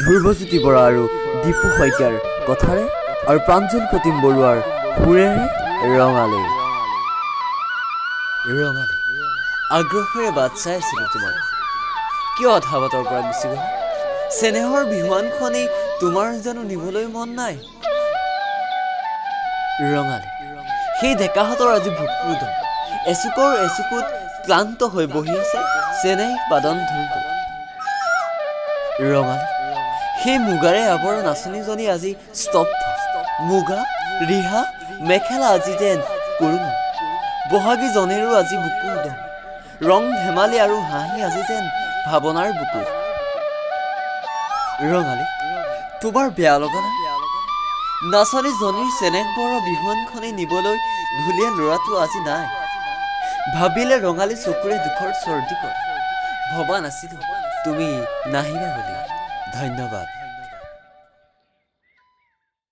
ধ্ৰুৱজ্যোতি বৰা আৰু দীপু শইকীয়াৰ কথাৰে আৰু প্ৰাঞ্জল প্ৰতিম বৰুৱাৰ সুৰেৰে ৰঙালী ৰঙালী আগ্ৰহেৰে বাট চাই আছিলোঁ তোমাক। কিয় আধা বাটৰ পৰা গুচি গ'ল? চেনেহৰ বিহুৱানখনেই তোমাৰ জানো নিবলৈ মন নাই? ৰঙালী সেই ডেকাহঁতৰ আজি ভুকুদ এচুকৰ এচুকুত ক্লান্ত হৈ বহি আছে চেনেহ বাদন ঢোলটো। ৰঙালী সেই মুগাৰে আৱৰা নাচনীজনী আজি স্তব্ধ। মুগা ৰিহা মেখেলা আজি যেন কুৰুম। বহাগী জনেৰো আজি বুকুৰ দম। ৰং ধেমালি আৰু হাঁহি আজি যেন ভাৱনাৰ বুকুত। ৰঙালী তোমাৰ বেয়া লগা নাই? নাচনীজনীৰ চেনেহ বৰা বিহুৱানখনেই নিবলৈ ঢুলীয়া ল'ৰাটো আজি নাই। ভাবিলে ৰঙালী চকুৰে দুখৰ চৰ্দি কৰে। ভবা নাছিলোঁ তুমি নাহিবা বুলি। ধন্যবাদ।